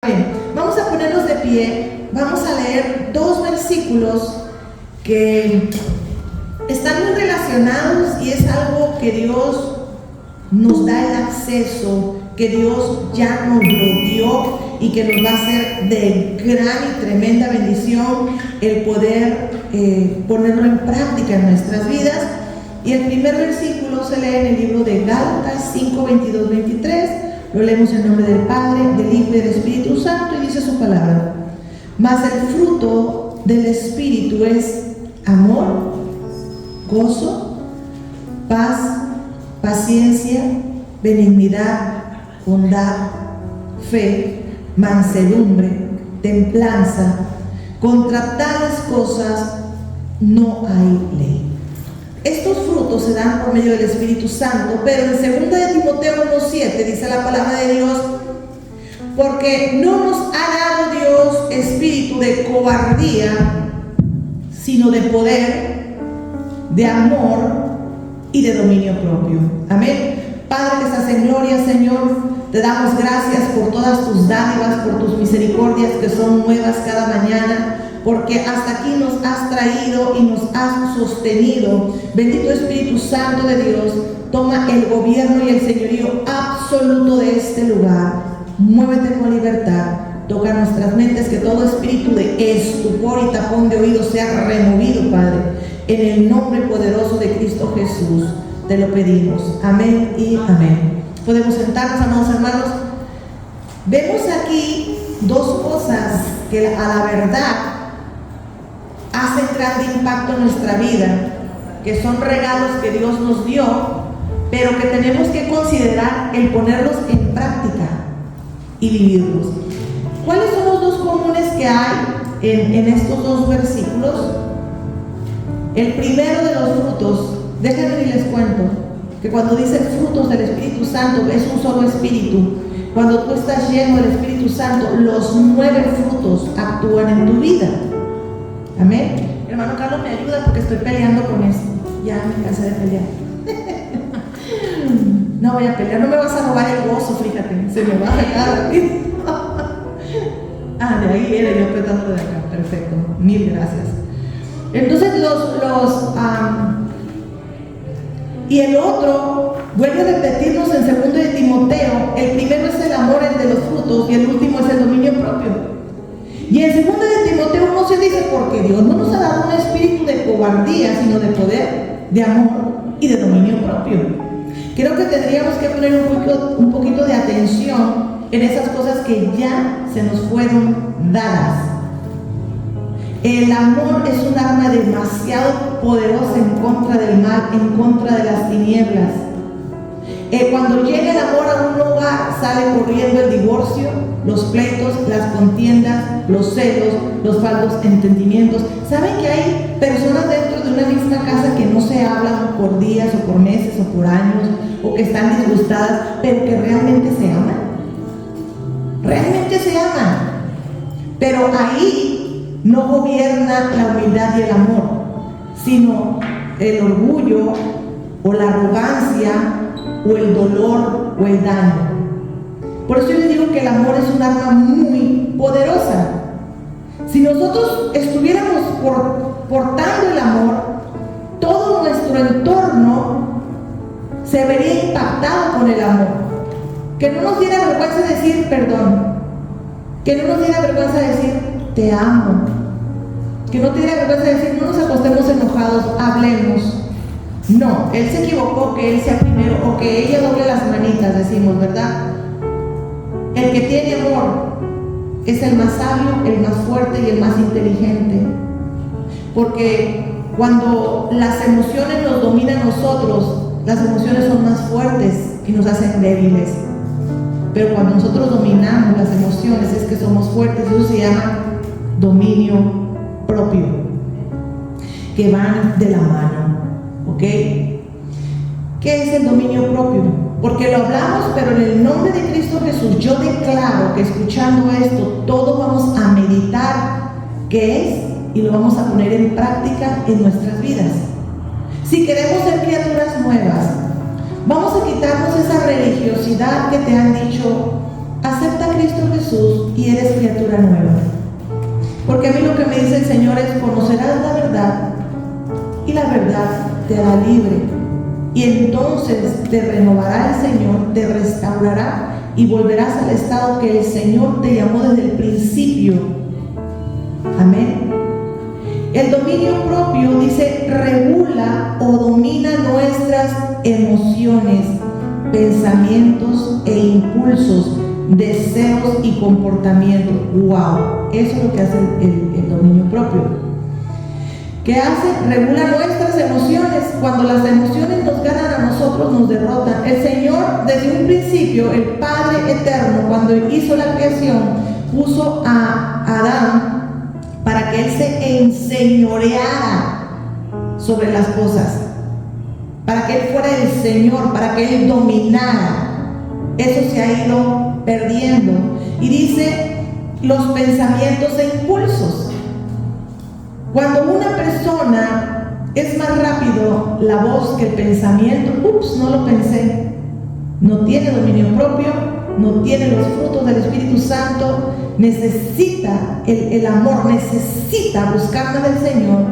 Bien, vamos a ponernos de pie, vamos a leer dos versículos que están muy relacionados y es algo que Dios nos da el acceso, que Dios ya nos lo dio y que nos va a hacer de gran y tremenda bendición el poder ponerlo en práctica en nuestras vidas. Y el primer versículo se lee en el libro de Gálatas 5, 22, 23. Lo leemos en nombre del Padre, del Hijo y del Espíritu Santo, y dice su palabra: mas el fruto del Espíritu es amor, gozo, paz, paciencia, benignidad, bondad, fe, mansedumbre, templanza. Contra tales cosas no hay ley. Estos frutos se dan por medio del Espíritu Santo, pero en 2 de Timoteo 1:7 dice la palabra de Dios: porque no nos ha dado Dios espíritu de cobardía, sino de poder, de amor y de dominio propio. Amén. Padre que estás en gloria, Señor, te damos gracias por todas tus dádivas, por tus misericordias que son nuevas cada mañana, porque hasta aquí nos has traído y nos has sostenido. Bendito Espíritu Santo de Dios, toma el gobierno y el señorío absoluto de este lugar. Muévete con libertad, toca nuestras mentes, que todo espíritu de estupor y tapón de oídos sea removido, Padre, en el nombre poderoso de Cristo Jesús. Te lo pedimos. Amén y amén. Podemos sentarnos, amados hermanos. Vemos aquí dos cosas que a la verdad hacen gran impacto en nuestra vida, que son regalos que Dios nos dio, pero que tenemos que considerar el ponerlos en práctica y vivirlos. ¿Cuáles son los dos comunes que hay en estos dos versículos? El primero de los frutos, déjenme y les cuento que cuando dice frutos del Espíritu Santo es un solo espíritu. Cuando tú estás lleno del Espíritu Santo, los 9 frutos actúan en tu vida. Amén. Hermano Carlos, me ayuda porque estoy peleando con esto. Ya me cansé de pelear. No voy a pelear, no me vas a robar el gozo, fíjate, se me va a dejar. De ahí era yo apretando de acá. Perfecto, mil gracias. Entonces y el otro vuelve a repetirnos en 2 de Timoteo. El primero es el amor, el de los frutos, y el último es el dominio propio. Y en 2 de Timoteo no se dice: porque Dios no nos ha dado un espíritu de cobardía, sino de poder, de amor y de dominio propio. Creo que tendríamos que poner un poquito de atención en esas cosas que ya se nos fueron dadas. El amor es un arma demasiado poderosa en contra del mal, en contra de las tinieblas. Cuando llega el amor a un hogar, sale corriendo el divorcio, los pleitos, las contiendas, los celos, los falsos entendimientos. ¿Saben que hay personas dentro de una misma casa que no se hablan por días o por meses o por años, o que están disgustadas, pero que realmente se aman? Realmente se aman. Pero ahí no gobierna la humildad y el amor, sino el orgullo o la arrogancia o el dolor o el daño. Por eso yo les digo que el amor es un arma muy poderosa. Si nosotros estuviéramos portando el amor, todo nuestro entorno se vería impactado con el amor. Que no nos diera vergüenza decir perdón, que no nos diera vergüenza decir te amo, que no te diera vergüenza decir no nos acostemos enojados, hablemos. No, él se equivocó, que él sea primero, o que ella doble las manitas, decimos, ¿verdad? El que tiene amor es el más sabio, el más fuerte y el más inteligente. Porque cuando las emociones nos dominan a nosotros, las emociones son más fuertes y nos hacen débiles. Pero cuando nosotros dominamos las emociones es que somos fuertes. Eso se llama dominio propio, que van de la mano. ¿Ok? ¿Qué es el dominio propio? Porque lo hablamos, pero en el nombre de Cristo Jesús yo declaro que escuchando esto todos vamos a meditar qué es y lo vamos a poner en práctica en nuestras vidas. Si queremos ser criaturas nuevas, vamos a quitarnos esa religiosidad que te han dicho: acepta a Cristo Jesús y eres criatura nueva. Porque a mí lo que me dice el Señor es: conocerás la verdad y la verdad te hará libre. Y entonces te renovará el Señor, te restaurará y volverás al estado que el Señor te llamó desde el principio. Amén. El dominio propio, dice, regula o domina nuestras emociones, pensamientos e impulsos, deseos y comportamientos. ¡Wow! Eso es lo que hace el dominio propio. ¿Qué hace? Regula nuestras emociones. Cuando las emociones nos ganan a nosotros, nos derrotan. El Señor, desde un principio, el Padre eterno, cuando hizo la creación, puso a Adán para que él se enseñoreara sobre las cosas, para que él fuera el Señor, para que él dominara. Eso se ha ido perdiendo. Y dice los pensamientos e impulsos. Cuando una persona es más rápido la voz que el pensamiento, no lo pensé, no tiene dominio propio, no tiene los frutos del Espíritu Santo, necesita el amor, necesita buscar del Señor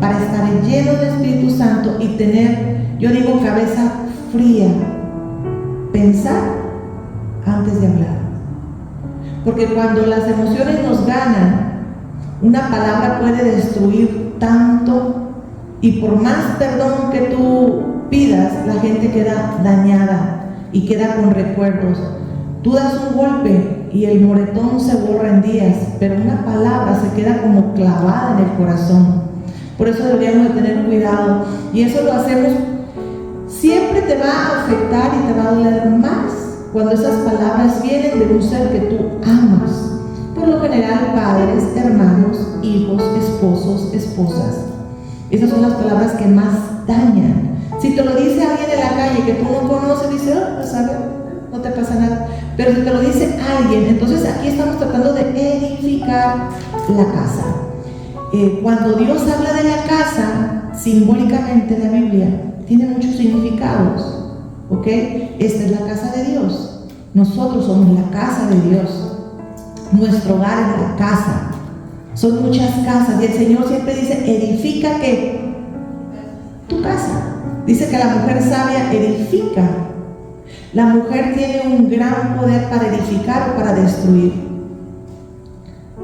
para estar lleno del Espíritu Santo y tener, yo digo, cabeza fría, pensar antes de hablar. Porque cuando las emociones nos ganan, una palabra puede destruir tanto, y por más perdón que tú pidas, la gente queda dañada y queda con recuerdos. Tú das un golpe y el moretón se borra en días, pero una palabra se queda como clavada en el corazón. Por eso deberíamos de tener cuidado, y eso lo hacemos. Siempre te va a afectar y te va a doler más cuando esas palabras vienen de un ser que tú amas. Por lo general, padres, hermanos, hijos, esposos, esposas. Esas son las palabras que más dañan. Si te lo dice alguien en la calle que tú no conoces, dice, pues a ver, no te pasa nada. Pero si te lo dice alguien, entonces aquí estamos tratando de edificar la casa. Cuando Dios habla de la casa, simbólicamente en la Biblia, tiene muchos significados. ¿Ok? Esta es la casa de Dios. Nosotros somos la casa de Dios. Nuestro hogar es la casa. Son muchas casas, y el Señor siempre dice: edifica ¿qué? Tu casa. Dice que la mujer sabia edifica. La mujer tiene un gran poder para edificar o para destruir.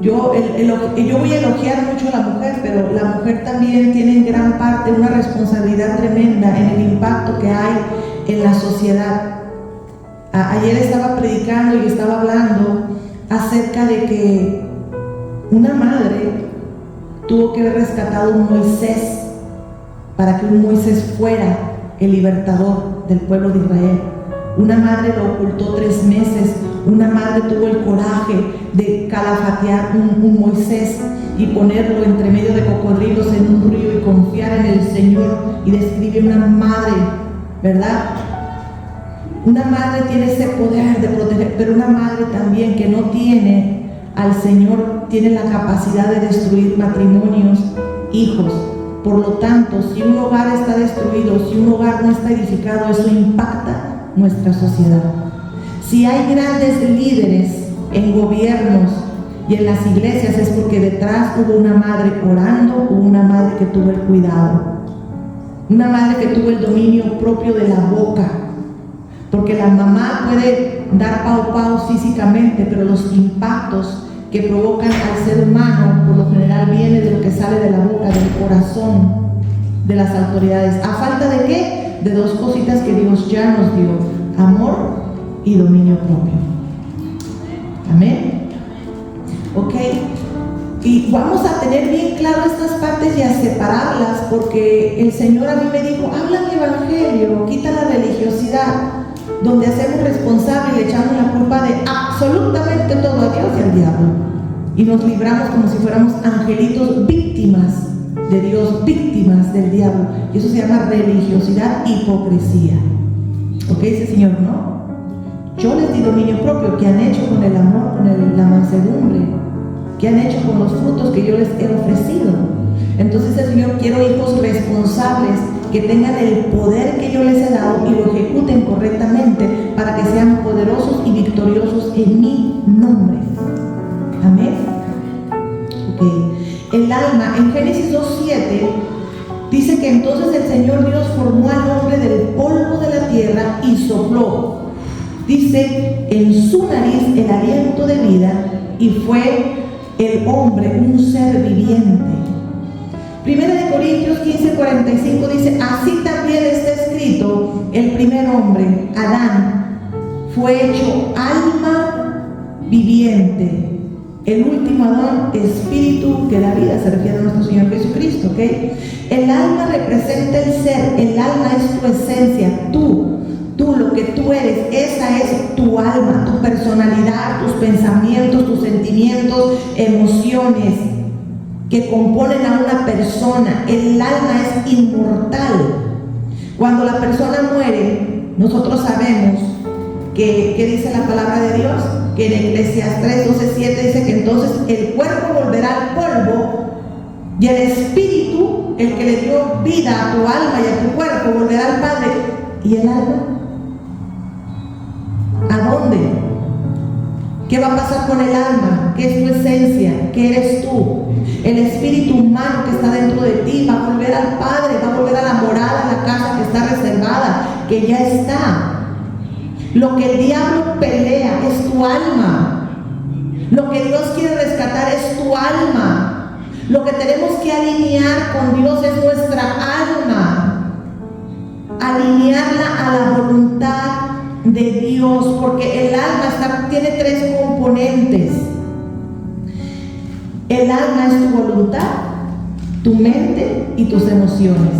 Yo voy a elogiar mucho a la mujer, pero la mujer también tiene en gran parte una responsabilidad tremenda en el impacto que hay en la sociedad. Ayer estaba predicando y estaba hablando acerca de que una madre tuvo que haber rescatado a un Moisés para que un Moisés fuera el libertador del pueblo de Israel. Una madre lo ocultó 3 meses. Una madre tuvo el coraje de calafatear un Moisés y ponerlo entre medio de cocodrilos en un río y confiar en el Señor. Y describe una madre, ¿verdad? Una madre tiene ese poder de proteger, pero una madre también que no tiene al Señor tiene la capacidad de destruir matrimonios, hijos. Por lo tanto, si un hogar está destruido, si un hogar no está edificado, eso impacta nuestra sociedad. Si hay grandes líderes en gobiernos y en las iglesias, es porque detrás hubo una madre orando, o una madre que tuvo el cuidado, una madre que tuvo el dominio propio de la boca. Porque la mamá puede dar pau físicamente, pero los impactos que provocan al ser humano por lo general vienen de lo que sale de la boca, del corazón de las autoridades. ¿A falta de qué? De 2 cositas que Dios ya nos dio: amor y dominio propio. Amén. Ok. Y vamos a tener bien claro estas partes y a separarlas, porque el Señor a mí me dijo: habla el evangelio, quita la religiosidad, donde hacemos responsable y le echamos la culpa de absolutamente todo a Dios y al diablo, y nos libramos como si fuéramos angelitos, víctimas de Dios, víctimas del diablo. Y eso se llama religiosidad, hipocresía. ¿Ok? Dice el Señor, no. Yo les di dominio propio. ¿Qué han hecho con el amor, con la mansedumbre? ¿Qué han hecho con los frutos que yo les he ofrecido? Entonces el Señor: quiero hijos responsables, que tengan el poder que yo les he dado y lo ejecuten correctamente para que sean poderosos y victoriosos en mi nombre. en Génesis 2:7, dice que entonces el Señor Dios formó al hombre del polvo de la tierra y sopló, dice, en su nariz el aliento de vida, y fue el hombre un ser viviente. Primera de Corintios 15:45 dice, así también está escrito, el primer hombre, Adán, fue hecho alma viviente. El último Adán, espíritu que da vida, se refiere a nuestro Señor Jesucristo, ¿ok? El alma representa el ser, el alma es tu esencia, tú, lo que tú eres, esa es tu alma, tu personalidad, tus pensamientos, tus sentimientos, emociones que componen a una persona. El alma es inmortal. Cuando la persona muere, nosotros sabemos que dice la palabra de Dios, que en Eclesiastés 12:7 dice que entonces el cuerpo volverá al polvo y el espíritu, el que le dio vida a tu alma y a tu cuerpo, volverá al Padre. ¿Y el alma? ¿A dónde? ¿Qué va a pasar con el alma? ¿Qué es tu esencia? ¿Qué eres tú? El espíritu humano que está dentro de ti va a volver al Padre, va a volver a la morada, a la casa que está reservada, que ya está. Lo que el diablo pelea es tu alma. Lo que Dios quiere rescatar es tu alma. Lo que tenemos que alinear con Dios es nuestra alma. Alinearla a la voluntad de Dios, porque el alma tiene tres componentes. El alma es tu voluntad, tu mente y tus emociones.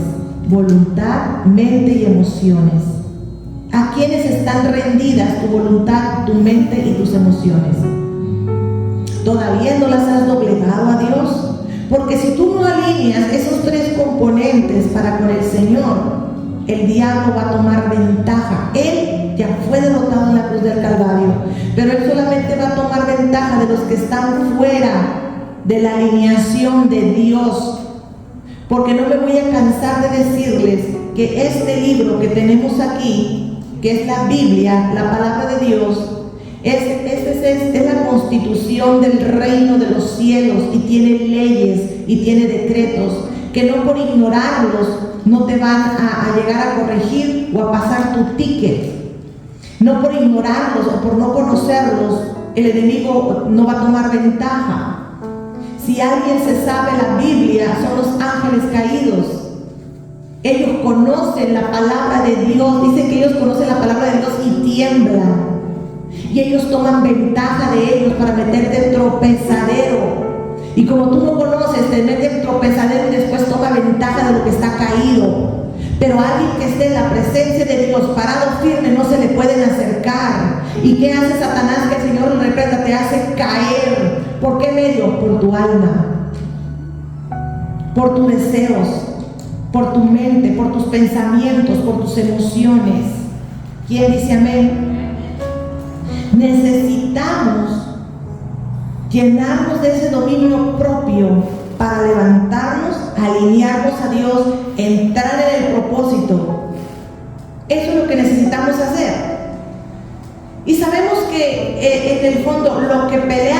Voluntad, mente y emociones. ¿A quiénes están rendidas tu voluntad, tu mente y tus emociones? ¿Todavía no las has doblegado a Dios? Porque si tú no alineas esos tres componentes para con el Señor, el diablo va a tomar ventaja. Él ya fue derrotado en la cruz del Calvario, pero él solamente va a tomar ventaja de los que están fuera de la alineación de Dios. Porque no me voy a cansar de decirles que este libro que tenemos aquí, que es la Biblia, la palabra de Dios, es la constitución del reino de los cielos, y tiene leyes y tiene decretos que no por ignorarlos no te van a llegar a corregir o a pasar tu ticket. No por ignorarlos o por no conocerlos el enemigo no va a tomar ventaja. Si alguien se sabe la Biblia, son los ángeles caídos. Ellos conocen la palabra de Dios. Dice que ellos conocen la palabra de Dios y tiemblan. Y ellos toman ventaja de ellos para meterte en tropezadero. Y como tú no conoces, te meten en tropezadero y después toma ventaja de lo que está caído. Pero alguien que esté en la presencia de Dios, parado firme, no se le pueden acercar. ¿Y qué hace Satanás? Que el Señor lo reprenda, te hace caer. ¿Por qué medio? Por tu alma, por tus deseos, por tu mente, por tus pensamientos, por tus emociones. ¿Quién dice amén? Necesitamos llenarnos de ese dominio propio para levantarnos, alinearnos a Dios, entrar en el propósito. Eso es lo que necesitamos hacer. Y sabemos que en el fondo lo que pelea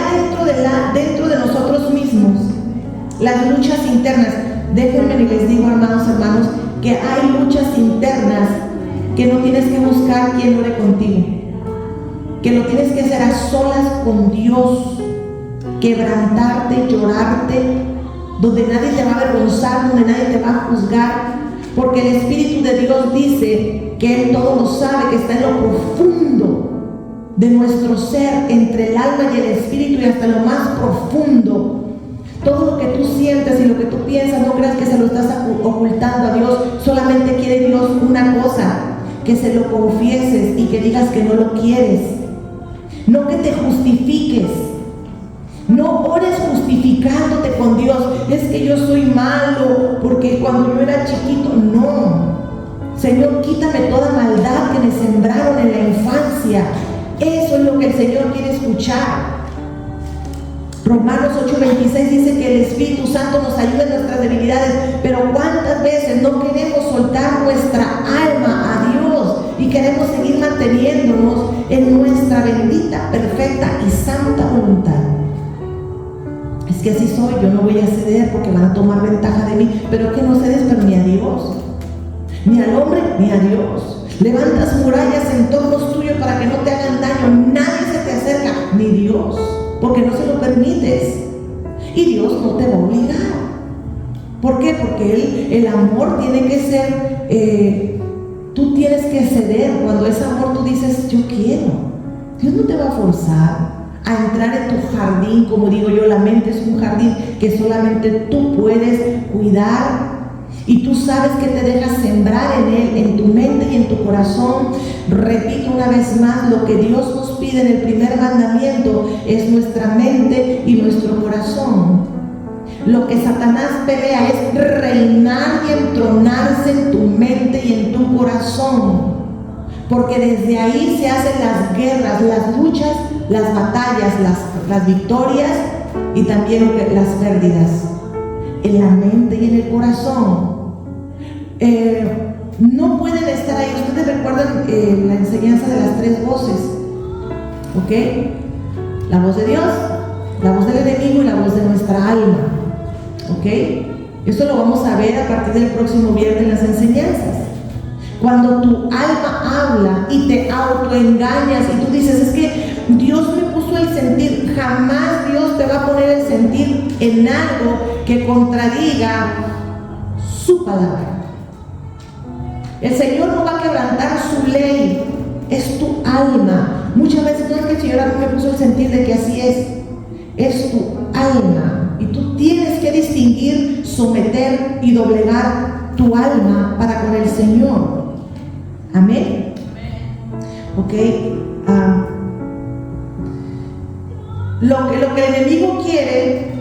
dentro de nosotros mismos, las luchas internas, déjenme y les digo, hermanos, que hay luchas internas que no tienes que buscar quien ore contigo, que lo tienes que hacer a solas con Dios, quebrantarte, llorarte, donde nadie te va a avergonzar, donde nadie te va a juzgar, porque el Espíritu de Dios dice que Él todo lo sabe, que está en lo profundo de nuestro ser, entre el alma y el espíritu, y hasta lo más profundo. Todo lo que tú sientes y lo que tú piensas, no creas que se lo estás ocultando a Dios. Solamente quiere Dios una cosa, que se lo confieses y que digas que no lo quieres. No que te justifiques. No ores justificándote con Dios. Es que yo soy malo porque cuando yo era chiquito. No. Señor, quítame toda maldad que me sembraron en la infancia. Eso es lo que el Señor quiere escuchar. Romanos 8:26 dice que el Espíritu Santo nos ayuda en nuestras debilidades, pero ¿cuántas veces no queremos soltar nuestra alma a Dios y queremos seguir manteniéndonos en nuestra bendita, perfecta y santa voluntad? que así soy, yo no voy a ceder porque van a tomar ventaja de mí. Pero que no cedes, pero ni a Dios, ni al hombre, ni a Dios. Levantas murallas en torno tuyo para que no te hagan daño. Nadie se te acerca, ni Dios, porque no se lo permites. Y Dios no te va a obligar. ¿Por qué? Porque el amor tiene que ser, tú tienes que ceder. Cuando es amor tú dices, yo quiero. Dios no te va a forzar a entrar en tu jardín. Como digo yo, la mente es un jardín que solamente tú puedes cuidar. Y tú sabes que te dejas sembrar en él, en tu mente y en tu corazón. Repito una vez más, lo que Dios nos pide en el primer mandamiento es nuestra mente y nuestro corazón. Lo que Satanás pelea es reinar y entronarse en tu mente y en tu corazón. Porque desde ahí se hacen las guerras, las luchas, las batallas, las victorias y también las pérdidas. En la mente y en el corazón. No pueden estar ahí. Ustedes recuerdan la enseñanza de las tres voces, ¿ok? La voz de Dios, la voz del enemigo y la voz de nuestra alma, ¿ok? Esto lo vamos a ver a partir del próximo viernes en las enseñanzas. Cuando tu alma habla y te autoengañas y tú dices, es que Dios me puso el sentir. Jamás Dios te va a poner el sentir en algo que contradiga su palabra. El Señor no va a quebrantar su ley, es tu alma. Muchas veces no es que el Señor a mí me puso el sentir de que así es tu alma. Y tú tienes que distinguir, someter y doblegar tu alma para con el Señor. Amén. Ok. Lo que el enemigo quiere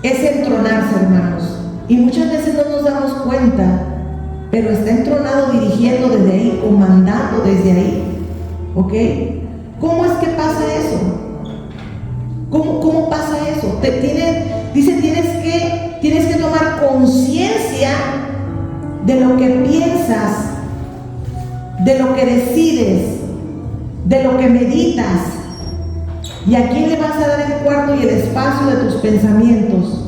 es entronarse, hermanos. Y muchas veces no nos damos cuenta, pero está entronado dirigiendo desde ahí, comandando desde ahí. ¿Ok? ¿Cómo es que pasa eso? ¿Cómo pasa eso? Tienes que tomar conciencia de lo que piensas, de lo que decides, de lo que meditas. ¿Y a quién le vas a dar el cuarto y el espacio de tus pensamientos?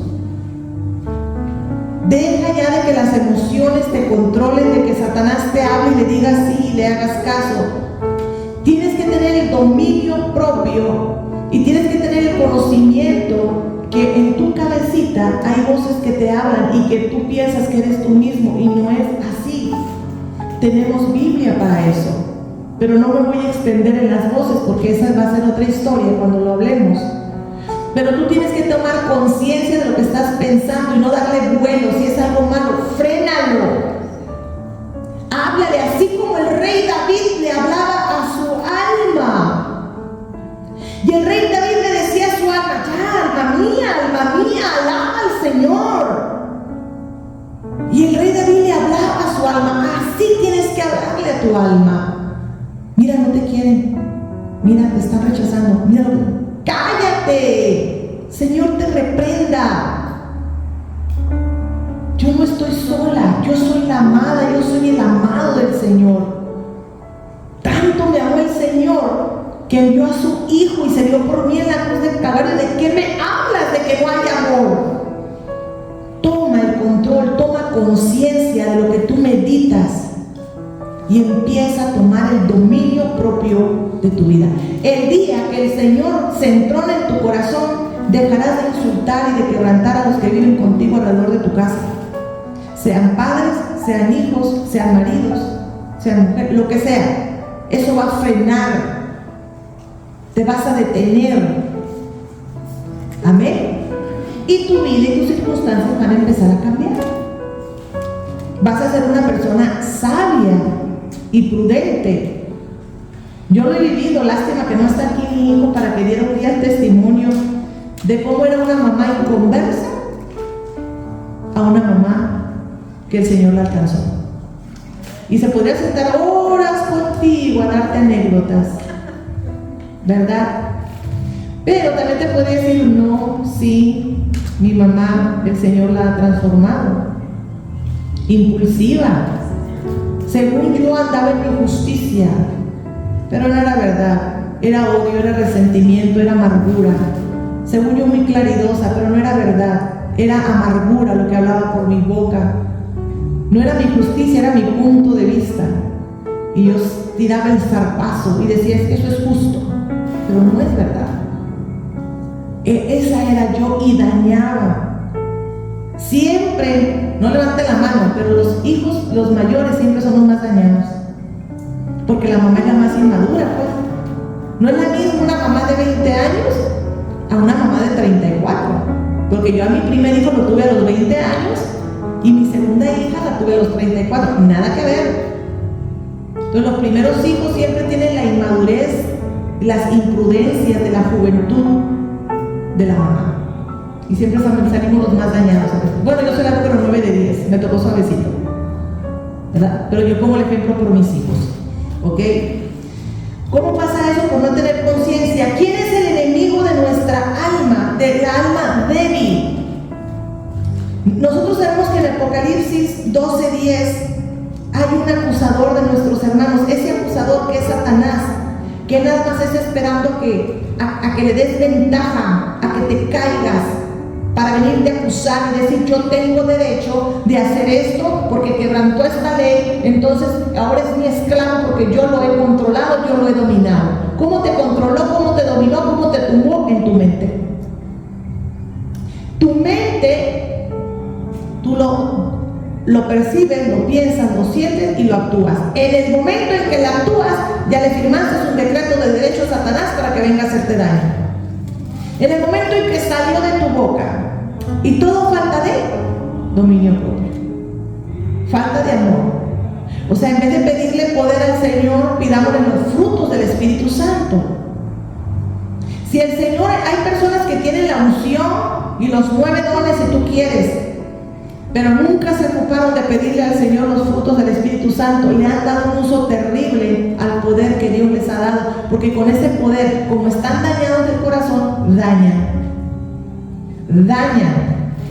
Deja ya de que las emociones te controlen, de que Satanás te hable y le digas sí y le hagas caso. Tienes que tener el dominio propio y tienes que tener el conocimiento que en tu cabecita hay voces que te hablan y que tú piensas que eres tú mismo, y no es así. Tenemos Biblia para eso, pero no me voy a extender en las voces porque esa va a ser otra historia cuando lo hablemos. Pero tú tienes que tomar conciencia de lo que estás pensando y no darle vuelo. Si es algo malo, frénalo. Háblale así como el rey David le hablaba a su alma. Y el rey David le decía a su alma, ya, alma mía, alaba al Señor. Y el rey David le hablaba a su alma, así tienes que hablarle a tu alma. Mira, no te quieren. Mira, te están rechazando. Mira, cállate. Señor te reprenda. Yo no estoy sola. Yo soy la amada. Yo soy el amado del Señor. Tanto me amó el Señor que envió a su Hijo y se dio por mí en la cruz del Calvario. ¿De qué me hablas? De que no hay amor. Toma el control. Toma conciencia de lo que tú meditas. Y empieza a tomar el dominio propio de tu vida. El día que el Señor se entrone en tu corazón, dejarás de insultar y de quebrantar a los que viven contigo alrededor de tu casa. Sean padres, sean hijos, sean maridos, sean mujeres, lo que sea. Eso va a frenar. Te vas a detener. Amén. Y tu vida y tus circunstancias van a empezar a cambiar. Vas a ser una persona sabia y prudente. Yo lo he vivido, lástima que no está aquí mi hijo para que diera un día el testimonio de cómo era una mamá inconversa a una mamá que el Señor la alcanzó. Y se podría sentar horas contigo a darte anécdotas, ¿verdad? Pero también te podría decir, no, sí, mi mamá, el Señor la ha transformado. Impulsiva. Según yo andaba en injusticia, pero no era verdad. Era odio, era resentimiento, era amargura. según yo muy claridosa, pero no era verdad. Era amargura lo que hablaba por mi boca. No era mi justicia, era mi punto de vista. Y yo tiraba el zarpazo y decía, es que eso es justo, pero no es verdad. Esa era yo y dañaba. Siempre, no levante la mano, pero los hijos, los mayores, siempre son los más dañados. Porque la mamá es la más inmadura, pues. No es la misma una mamá de 20 años a una mamá de 34. Porque yo a mi primer hijo lo tuve a los 20 años y mi segunda hija la tuve a los 34. Nada que ver. Entonces los primeros hijos siempre tienen la inmadurez, las imprudencias de la juventud de la mamá. Y siempre salimos los más dañados. Bueno, yo soy la número 9 de 10, me tocó suavecito, ¿verdad? Pero yo pongo el ejemplo por mis hijos, ¿ok? ¿Cómo pasa eso por no tener conciencia? ¿Quién es el enemigo de nuestra alma, del alma débil? Nosotros sabemos que en Apocalipsis 12:10 hay un acusador de nuestros hermanos, ese acusador que es Satanás, que nada más es esperando a que le des ventaja, a que te caigas, para venirte a acusar y decir, yo tengo derecho de hacer esto porque quebrantó esta ley, entonces ahora es mi esclavo porque yo lo he controlado, yo lo he dominado. ¿Cómo te controló? ¿Cómo te dominó? ¿Cómo te tumbó? En tu mente. Tu mente, tú lo percibes, lo piensas, lo sientes y lo actúas. En el momento en que lo actúas, ya le firmaste un decreto de derecho a Satanás para que venga a hacerte daño. En el momento en que salió de tu boca, y todo falta de dominio propio, falta de amor. O sea, en vez de pedirle poder al Señor, pidámosle los frutos del Espíritu Santo. Si el Señor, hay personas que tienen la unción y los 9 dones si tú quieres, pero nunca se ocuparon de pedirle al Señor los frutos del Espíritu Santo y le han dado un uso terrible al poder que Dios les ha dado, porque con ese poder, como están dañados del corazón, dañan.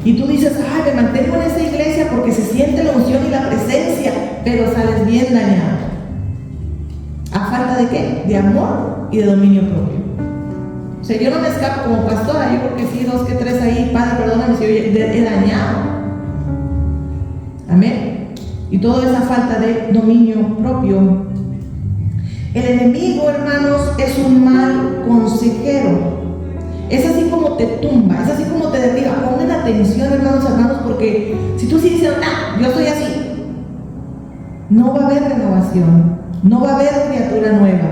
Y tú dices, ay, me mantengo en esa iglesia porque se siente la unción y la presencia, pero sales bien dañado. ¿A falta de qué? De amor y de dominio propio. O sea, yo no me escapo como pastora, yo creo que sí, 2 que 3 ahí, Padre, perdóname si he dañado. Amén. Y toda esa falta de dominio propio. El enemigo, hermanos, es un mal consejero. Es así como te tumba, es así como te derriba. Pongan atención, hermanos, porque si tú sí dices, yo soy así, no va a haber renovación, no va a haber criatura nueva,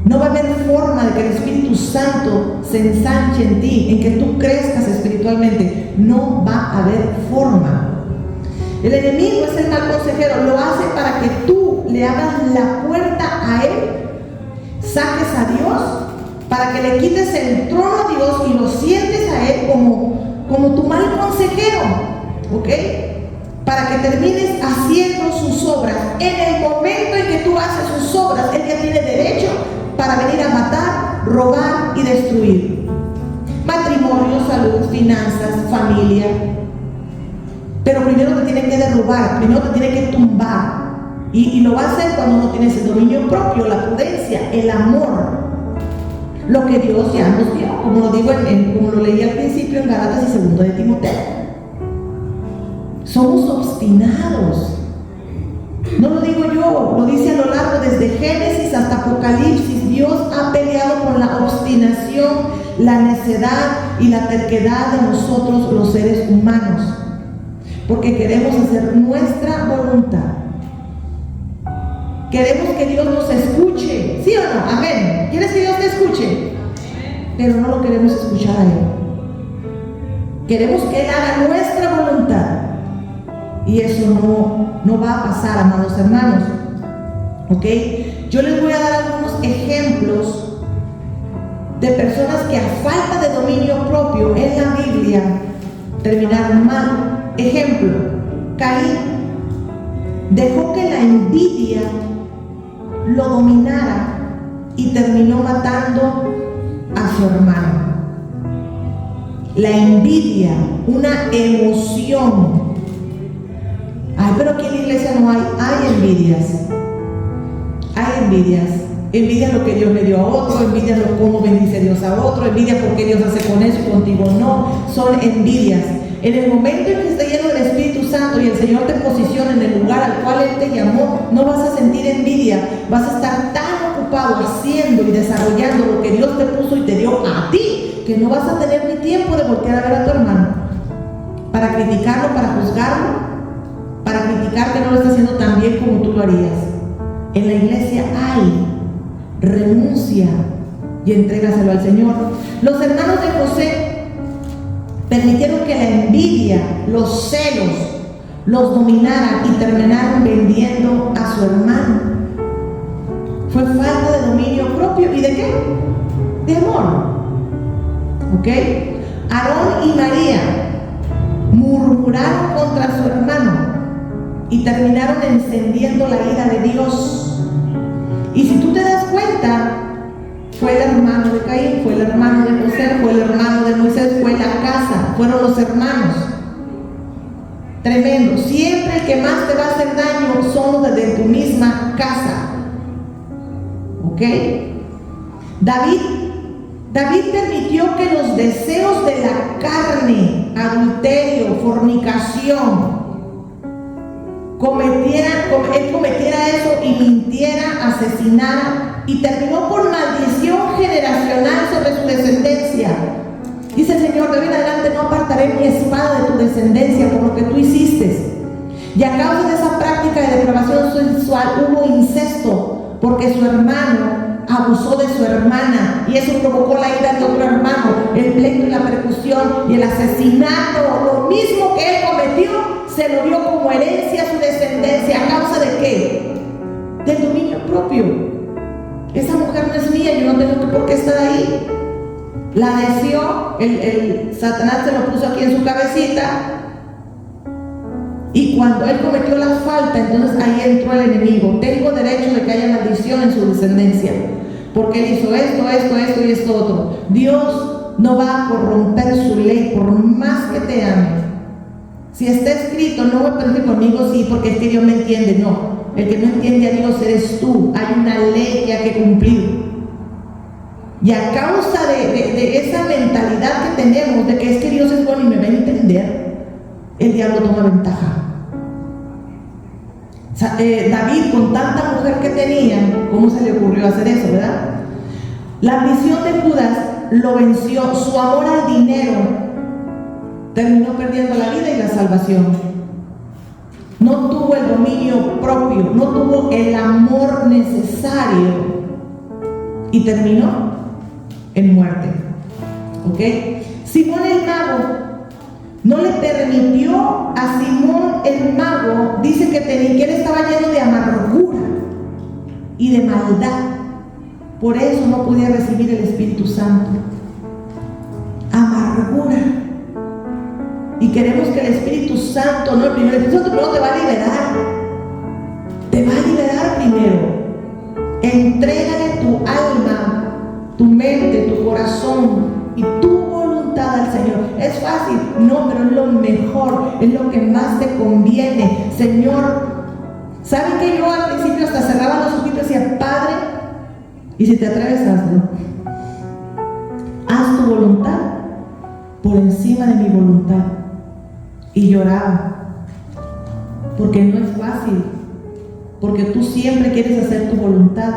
no va a haber forma de que el Espíritu Santo se ensanche en ti, en que tú crezcas espiritualmente. No va a haber forma. El enemigo es el mal consejero, lo hace para que tú le abras la puerta a él, saques a Dios, para que le quites el trono a Dios y lo sientes a él como tu mal consejero, ¿ok? Para que termines haciendo sus obras. En el momento en que tú haces sus obras, él ya tiene derecho para venir a matar, robar y destruir. Matrimonio, salud, finanzas, familia. Pero primero te tiene que derrubar, primero te tiene que tumbar. Y lo va a hacer cuando no tienes el dominio propio, la prudencia, el amor. Lo que Dios ya nos dio, como lo digo como lo leí al principio en Gálatas y 2 de Timoteo. Somos obstinados. No lo digo yo, lo dice a lo largo desde Génesis hasta Apocalipsis. Dios ha peleado con la obstinación, la necedad y la terquedad de nosotros los seres humanos, porque queremos hacer nuestra voluntad. Queremos que Dios nos escuche, ¿sí o no? Amén. ¿Quieres que Dios te escuche? Pero no lo queremos escuchar a Él. Queremos que Él haga nuestra voluntad. Y eso no va a pasar, amados hermanos. ¿Ok? Yo les voy a dar algunos ejemplos de personas que a falta de dominio propio en la Biblia terminaron mal. Ejemplo, Caín dejó que la envidia lo dominara y terminó matando a su hermano. La envidia, una emoción. Ay, pero aquí en la iglesia no hay envidias. Hay envidias. envidia lo que Dios le dio a otro, envidia cómo bendice Dios a otro, envidia porque Dios hace con eso y contigo no. Son envidias. En el momento en que esté lleno del Espíritu Santo y el Señor te posiciona en el lugar al cual Él te llamó, no vas a sentir envidia, vas a estar tan ocupado haciendo y desarrollando lo que Dios te puso y te dio a ti, que no vas a tener ni tiempo de voltear a ver a tu hermano para criticarlo, para juzgarlo, para criticar que no lo está haciendo tan bien como tú lo harías. En la iglesia hay, renuncia y entrégaselo al Señor. Los hermanos de José permitieron que la envidia, los celos, los dominaran y terminaron vendiendo a su hermano. Fue falta de dominio propio. ¿Y de qué? De amor. ¿Ok? Aarón y María murmuraron contra su hermano y terminaron encendiendo la ira de Dios. Y si tú te das cuenta, fue el hermano de Caín, fue el hermano de José, fue el hermano de Moisés, fue la casa, fueron los hermanos. Tremendo. Siempre el que más te va a hacer daño son los de tu misma casa. ¿Ok? David permitió que los deseos de la carne, adulterio, fornicación, él cometiera eso y mintiera, asesinara, y terminó por maldición generacional sobre su descendencia. Dice el Señor: de hoy en adelante no apartaré mi espada de tu descendencia por lo que tú hiciste. Y a causa de esa práctica de depravación sexual hubo incesto, porque su hermano abusó de su hermana, y eso provocó la ira de otro hermano, el pleito y la persecución y el asesinato. Lo mismo que él cometió se lo dio como herencia a su descendencia. ¿A causa de qué? Del dominio propio. Esa mujer no es mía, yo no tengo por qué estar ahí. La deseó, el Satanás se lo puso aquí en su cabecita, y cuando él cometió la falta, entonces ahí entró el enemigo. Tengo derecho de que haya maldición en su descendencia, porque él hizo esto y esto otro. Dios no va a corromper su ley por más que te ame. Si está escrito, no me parece conmigo, sí, porque es que Dios me entiende. No, el que no entiende a Dios eres tú. Hay una ley que hay que cumplir. Y a causa de esa mentalidad que tenemos, de que es que Dios es bueno y me va a entender, el diablo toma ventaja. David, con tanta mujer que tenía, ¿cómo se le ocurrió hacer eso, verdad? La ambición de Judas lo venció. Su amor al dinero terminó perdiendo la vida y la salvación. No tuvo el dominio propio, no tuvo el amor necesario y terminó en muerte. ¿Ok? Simón el mago no le permitió a Simón el mago, dice que él estaba lleno de amargura y de maldad. Por eso no podía recibir el Espíritu Santo. Amargura. Y queremos que el Espíritu Santo, no el primero, el Espíritu Santo primero te va a liberar. Te va a liberar primero. Entrégale tu alma, tu mente, tu corazón y tu voluntad al Señor. ¿Es fácil? No, pero es lo mejor, es lo que más te conviene. Señor, ¿saben que yo al principio hasta cerraba los ojitos y decía: Padre, y si te atreves, hazlo. Haz tu voluntad por encima de mi voluntad. Y lloraba, porque no es fácil, porque tú siempre quieres hacer tu voluntad,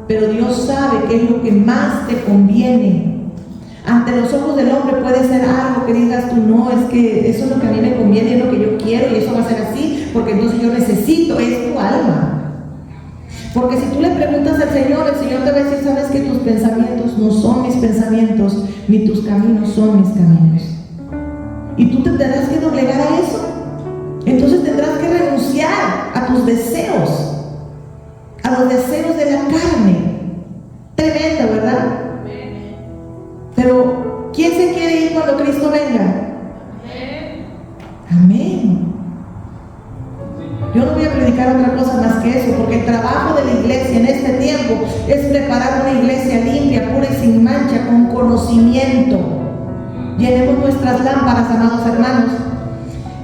pero Dios sabe qué es lo que más te conviene. Ante los ojos del hombre puede ser algo que digas tú: no, es que eso es lo que a mí me conviene, es lo que yo quiero, y eso va a ser así, porque entonces yo necesito. Es tu alma. Porque si tú le preguntas al Señor, el Señor te va a decir: sabes que tus pensamientos no son mis pensamientos, ni tus caminos son mis caminos. Y tú tendrás que doblegar a eso. Entonces tendrás que renunciar a tus deseos, a los deseos de la carne. Tremendo, ¿verdad? Pero ¿quién se quiere ir cuando Cristo venga? Amén. Yo no voy a predicar otra cosa más que eso, porque el trabajo de la iglesia en este tiempo es preparar una iglesia limpia, pura y sin mancha, con conocimiento. Llenemos nuestras lámparas, amados hermanos.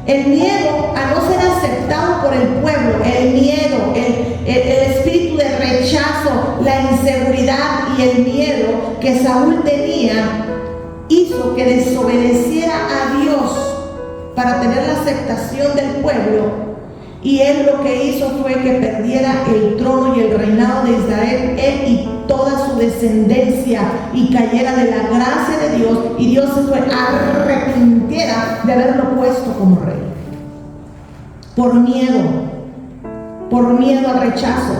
El miedo a no ser aceptado por el pueblo, el miedo, el espíritu de rechazo, la inseguridad y el miedo que Saúl tenía hizo que desobedeciera a Dios para tener la aceptación del pueblo. Y él lo que hizo fue que perdiera el trono y el reinado de Israel, él y toda su descendencia, y cayera de la gracia de Dios, y Dios se fue arrepintiera de haberlo puesto como rey. Por miedo al rechazo.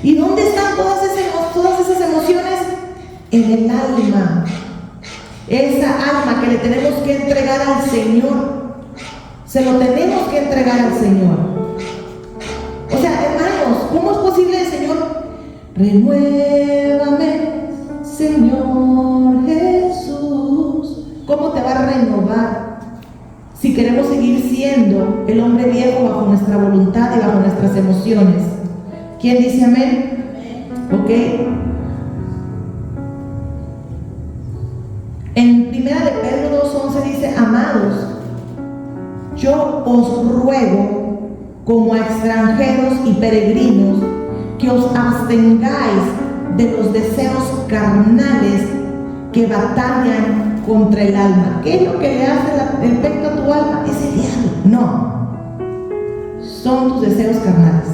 ¿Y dónde están todas esas emociones? En el alma. Esa alma que le tenemos que entregar al Señor. Se lo tenemos que entregar al Señor. O sea, hermanos, ¿cómo es posible el Señor? Renuévame, Señor Jesús. ¿Cómo te va a renovar si queremos seguir siendo el hombre viejo bajo nuestra voluntad y bajo nuestras emociones? ¿Quién dice amén? Ok. En 1 de Pedro 2:11 dice: amados, yo os ruego, como a extranjeros y peregrinos, que os abstengáis de los deseos carnales que batallan contra el alma. ¿Qué es lo que le hace el pecho a tu alma? Es el diablo. No, son tus deseos carnales.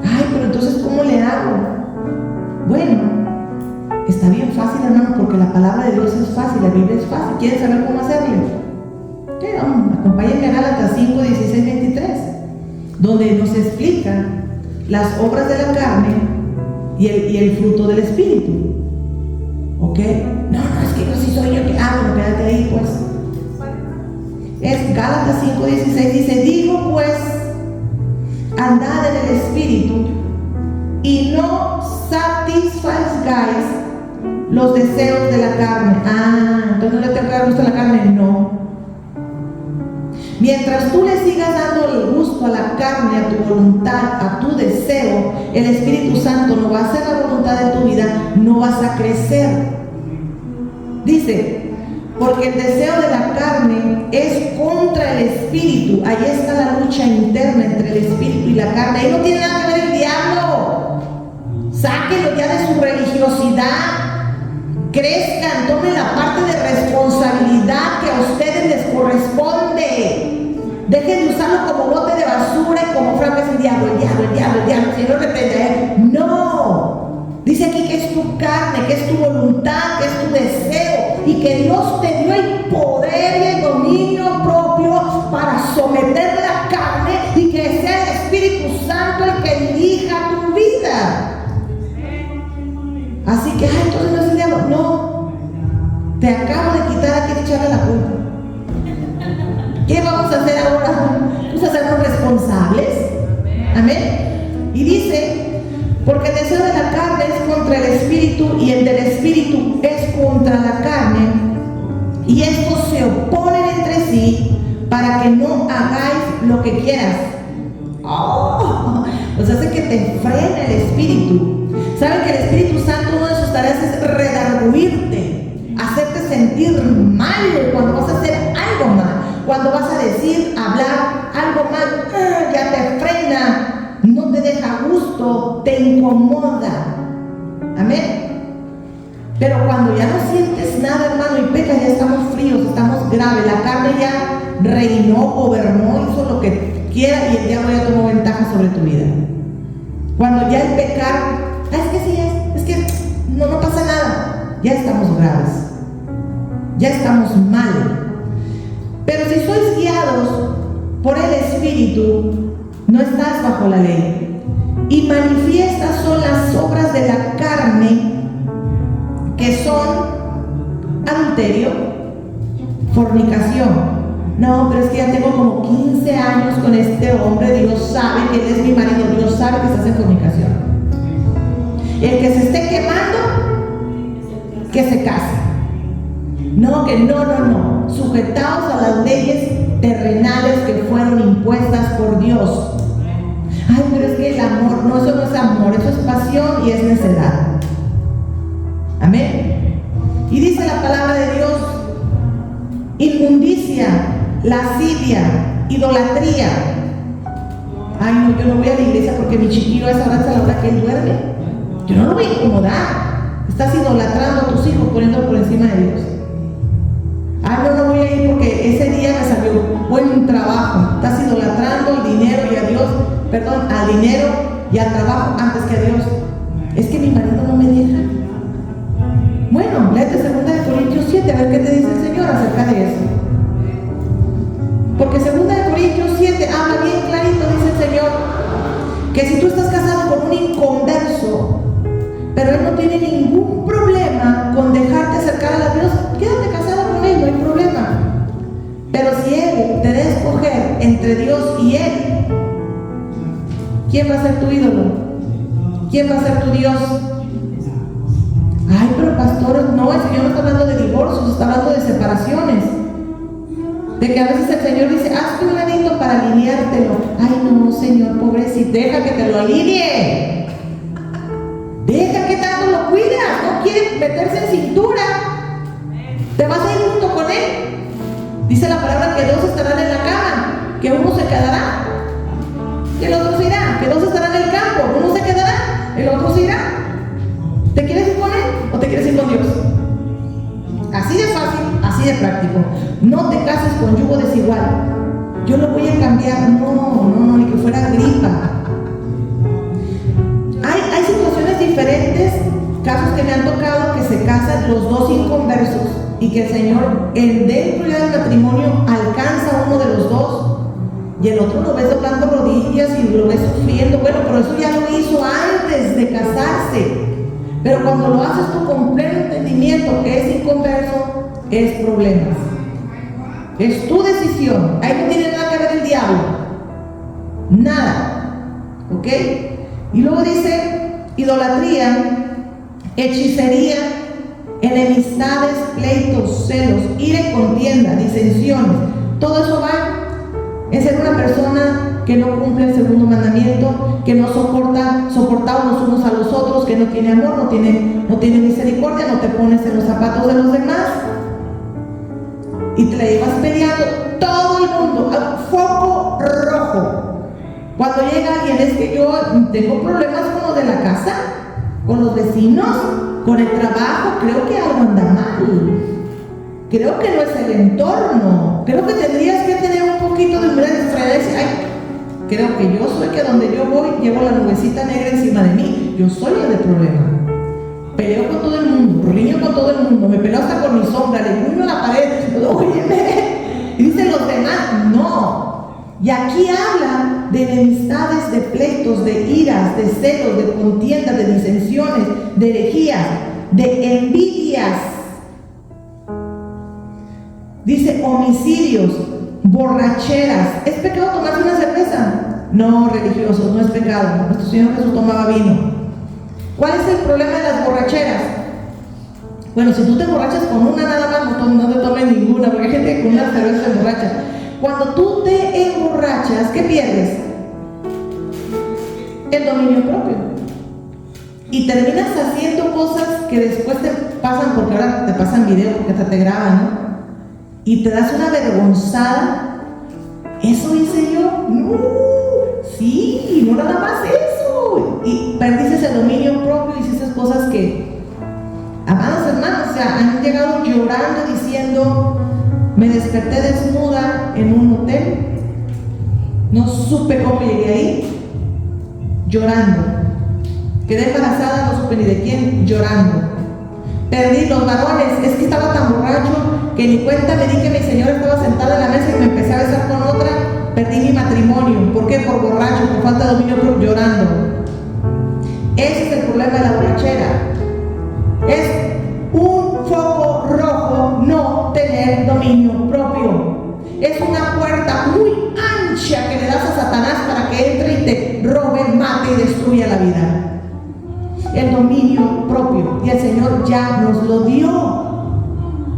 Ay, pero entonces, ¿cómo le hago? Bueno, está bien fácil, hermano, porque la palabra de Dios es fácil, la Biblia es fácil. ¿Quieren saber cómo hacerlo? Acompáñenme a Gálatas 5, 16, 23, donde nos explica las obras de la carne y el fruto del Espíritu. ¿Ok? No, es que yo sí soy yo que hago, quédate ahí pues. Es Gálatas 5, 16, dice: digo pues, andad en el Espíritu y no satisfagáis los deseos de la carne. Entonces no le tengo que dar gusto a la carne. No. Mientras tú le sigas dando el gusto a la carne, a tu voluntad, a tu deseo, el Espíritu Santo no va a hacer la voluntad de tu vida, no vas a crecer. Dice: porque el deseo de la carne es contra el Espíritu. Ahí está la lucha interna entre el Espíritu y la carne. Ahí no tiene nada que ver el diablo. Sáquenlo ya de su religiosidad. Crezcan, tomen la parte de responsabilidad que a ustedes les corresponde. Dejen de usarlo como bote de basura y como fraude. Es el diablo, si no reprende a él. No. Dice aquí que es tu carne, que es tu voluntad, que es tu deseo, y que Dios te dio el poder y el dominio propio para someter la carne, y que sea el Espíritu Santo el que dirija tu vida. Así que, entonces no es el diablo. No, te acabo de quitar a quien echarle la culpa. ¿Qué vamos a hacer ahora? Vamos a hacernos responsables. Amén. Y dice: porque el deseo de la carne es contra el Espíritu, y el del Espíritu es contra la carne, y estos se oponen entre sí para que no hagáis lo que quieras. Pues hace que te frene el Espíritu. ¿Saben que el Espíritu Santo, una de sus tareas es redarguirte, hacerte sentir mal cuando vas a hacer algo mal, cuando vas a decir, hablar algo mal? Ya te frena, no te deja gusto, te incomoda. Amén. Pero cuando ya no sientes nada, hermano, y pecas, ya estamos fríos, estamos graves, la carne ya reinó, gobernó, hizo lo que quiera, y el diablo ya tomó ventaja sobre tu vida. Cuando ya el pecar, es que sí, es que no pasa nada, ya estamos graves, ya estamos mal. Pero si sois guiados por el Espíritu, no estás bajo la ley. Y manifiestas son las obras de la carne, que son adulterio, fornicación. No, pero es que ya tengo como 15 años con este hombre, Dios sabe que él es mi marido, Dios sabe que estás en fornicación. El que se esté quemando, que se case. No, que no. Sujetaos a las leyes terrenales que fueron impuestas por Dios. Ay, pero es que el amor, no, eso no es amor, eso es pasión y es necedad. Amén. Y dice la palabra de Dios: inmundicia, lascivia, idolatría. Ay, no, yo no voy a la iglesia porque mi chiquillo a esa hora es a la hora que él duerme. Yo no lo voy a incomodar. Estás idolatrando a tus hijos, poniéndolo por encima de Dios. Ay, no voy a ir porque ese día me salió buen trabajo. Estás idolatrando el dinero y a Dios, perdón, al dinero y al trabajo antes que a Dios. Es que mi marido no me deja. Bueno, léete 2 Corintios 7, a ver qué te dice el Señor acerca de eso. Porque 2 Corintios 7 habla bien clarito, dice el Señor, que si tú estás casado con un inconverso, pero él no tiene ningún problema con dejarte acercar a Dios, quédate casado con él, no hay problema. Pero si él te da a escoger entre Dios y él, ¿quién va a ser tu ídolo? ¿Quién va a ser tu Dios? Ay, pero pastor, no, el Señor no está hablando de divorcios, está hablando de separaciones. De que a veces el Señor dice, hazte un ladito para alineártelo. Ay, no, Señor, pobrecito, deja que te lo alinee. Deja que tanto lo cuidas, no quiere meterse en cintura. ¿Te vas a ir junto con él? Dice la palabra que 2 estarán en la cama, que uno se quedará y el otro se irá, que 2 estarán en el campo, uno se quedará, el otro se irá. ¿Te quieres ir con él o te quieres ir con Dios? Así de fácil, así de práctico. No te cases con yugo desigual. Yo lo voy a cambiar, no, ni que fuera gripa. Hay situaciones diferentes, casos que me han tocado que se casan los dos inconversos y que el Señor dentro ya del matrimonio alcanza a uno de los dos y el otro lo ves doblando rodillas y lo ves sufriendo. Bueno, pero eso ya lo hizo antes de casarse. Pero cuando lo haces tú con pleno entendimiento que es inconverso, es problemas. Es tu decisión. Ahí no tiene nada que ver el diablo. Nada. ¿Ok? Y luego dice idolatría, hechicería, enemistades, pleitos, celos, ira y contienda, disensiones. Todo eso va en ser una persona que no cumple el segundo mandamiento, que no soporta unos a los otros, que no tiene amor, no tiene misericordia, no te pones en los zapatos de los demás y te la llevas peleando todo el mundo, al foco rojo. Cuando llega alguien, es que yo tengo problemas con los de la casa, con los vecinos, con el trabajo, creo que algo anda mal. Creo que no es el entorno. Creo que tendrías que tener un poquito de humildad y decir, ay, creo que yo soy que donde yo voy llevo la nubecita negra encima de mí. Yo soy el de problema. Peleo con todo el mundo, riño con todo el mundo, me peleo hasta con mi sombra, le puño a la pared, óyeme. Y dicen los demás, no. Y aquí habla de enemistades, de pleitos, de iras, de celos, de contiendas, de disensiones, de herejías, de envidias. Dice homicidios, borracheras. ¿Es pecado tomarse una cerveza? No, religiosos, no es pecado. Nuestro Señor Jesús tomaba vino. ¿Cuál es el problema de las borracheras? Bueno, si tú te emborrachas con una nada más, no te tomes ninguna, porque hay gente que con una cerveza se emborracha. Cuando tú te emborrachas, ¿qué pierdes? El dominio propio. Y terminas haciendo cosas que después te pasan, porque ahora te pasan video, porque te graban, ¿no? Y te das una vergonzada. ¿Eso hice yo? No, sí, no nada más eso. Y perdiste el dominio propio y hiciste cosas que, amados hermanos, o sea, han llegado llorando diciendo, me desperté desnuda en un hotel, no supe cómo llegué ahí, llorando. Quedé embarazada, no supe ni de quién, llorando. Perdí los varones, es que estaba tan borracho que ni cuenta me di que mi señora estaba sentada en la mesa y me empecé a besar con otra. Perdí mi matrimonio. ¿Por qué? Por borracho, por falta de dominio propio, llorando. Ese es el problema de la borrachera. Es un foco rojo no tener dominio propio. Es una puerta muy ancha que le das a Satanás para que entre y te robe, mate y destruya la vida. El dominio propio. Y el Señor ya nos lo dio.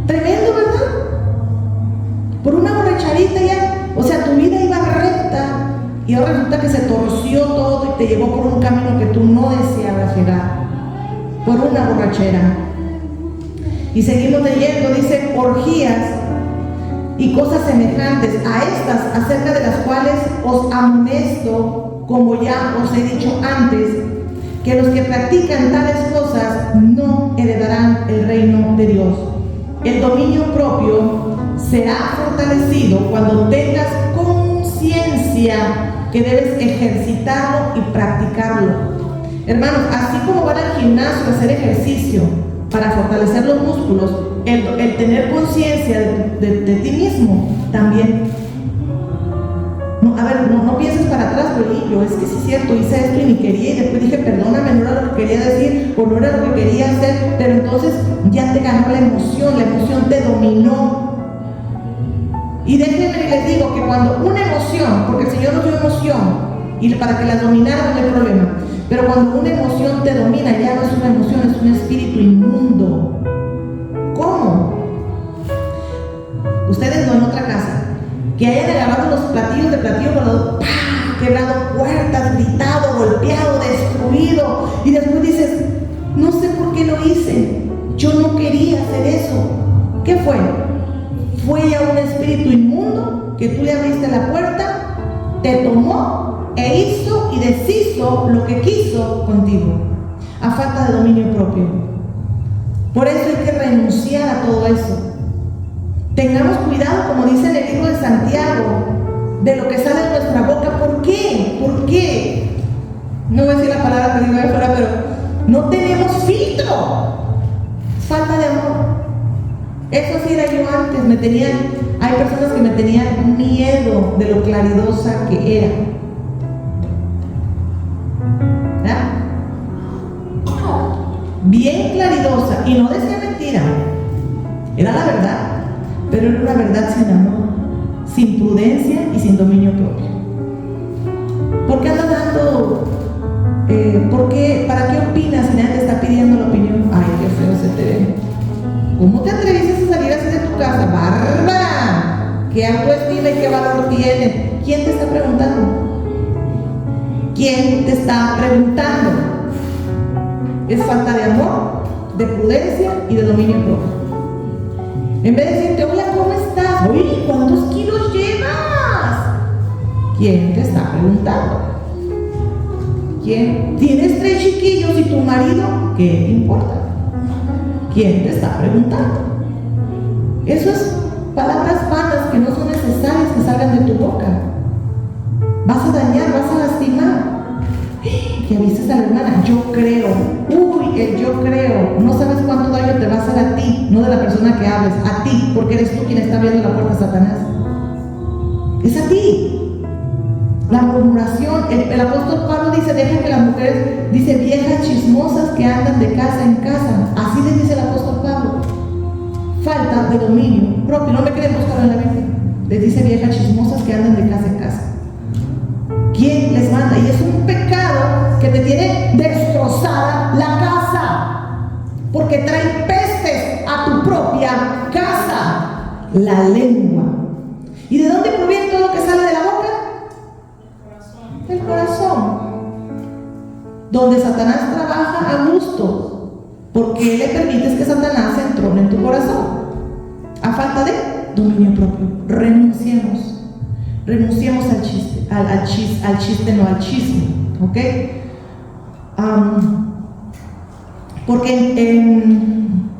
Tremendo, ¿verdad? Por una borracharita ya, o sea, tu vida iba recta y ahora resulta que se torció todo y te llevó por un camino que tú no deseabas llegar, por una borrachera. Y seguimos leyendo, dice orgías y cosas semejantes a estas, acerca de las cuales os amonesto, como ya os he dicho antes, que los que practican tales cosas no heredarán el reino de Dios. El dominio propio será fortalecido cuando tengas conciencia que debes ejercitarlo y practicarlo. Hermanos, así como van al gimnasio a hacer ejercicio para fortalecer los músculos, el tener conciencia de ti mismo también. No pienses para atrás, Bolillo, es que sí es cierto, hice esto y ni quería, y después dije, perdóname, no era lo que quería decir, o no era lo que quería hacer, pero entonces ya te ganó la emoción te dominó. Y déjenme y les digo que cuando una emoción, porque el Señor nos dio emoción, y para que las dominara no hay problema, pero cuando una emoción te domina, ya no es una emoción, es un espíritu inmundo. ¿Cómo? Ustedes no en otra casa, que hayan agarrado los platillos de platillo volador, quebrado puertas, gritado, golpeado, destruido, y después dices, no sé por qué lo hice, yo no quería hacer eso. ¿Qué fue? Fue ya un espíritu inmundo que tú le abriste la puerta, te tomó e hizo y deshizo lo que quiso contigo, a falta de dominio propio. Por eso hay que renunciar a todo eso. Tengamos cuidado, como dice en el libro de Santiago, de lo que sale de nuestra boca. ¿Por qué? ¿Por qué? No voy a decir la palabra que digo de afuera, pero no tenemos filtro. Falta de amor. Eso sí era yo antes. Hay personas que me tenían miedo de lo claridosa que era. ¿Verdad? Bien claridosa. Y no decía mentira. Era la verdad. Pero era una verdad sin amor, sin prudencia y sin dominio propio. ¿Por qué andas dando? ¿Para qué opinas si nadie te está pidiendo la opinión? Ay, qué feo se te ve. ¿Cómo te atreviste a salir así de tu casa? ¡Bárbara! ¿Qué autoestima y qué valor tienes? ¿Quién te está preguntando? ¿Quién te está preguntando? Es falta de amor, de prudencia y de dominio propio. En vez de decirte, hola, ¿cómo estás? Oye, ¿cuántos kilos llevas? ¿Quién te está preguntando? ¿Quién? ¿Tienes 3 chiquillos y tu marido? ¿Qué te importa? ¿Quién te está preguntando? Eso es palabras vanas que no son necesarias que salgan de tu boca. Vas a dañar, vas a lastimar. Que avises a la hermana, yo creo. Uy, el yo creo. No sabes cuánto daño te va a hacer a ti, no de la persona que hables, a ti, porque eres tú quien está abriendo la puerta a Satanás. Es a ti. La murmuración, el apóstol Pablo dice, deja que las mujeres, dice, viejas chismosas que andan de casa en casa. Así les dice el apóstol Pablo. Falta de dominio propio. No me creen, buscarlo en la Biblia. Les dice viejas chismosas que andan de casa en casa. ¿Quién les manda? Y es un pecado que te tiene destrozada la casa, porque trae pestes a tu propia casa. La lengua. ¿Y de dónde proviene todo lo que sale de la boca? El corazón. Donde Satanás trabaja a gusto, porque le permites que Satanás se entrone en tu corazón. A falta de dominio propio. Renunciemos al chiste, al chiste, no al chisme, ¿ok? Porque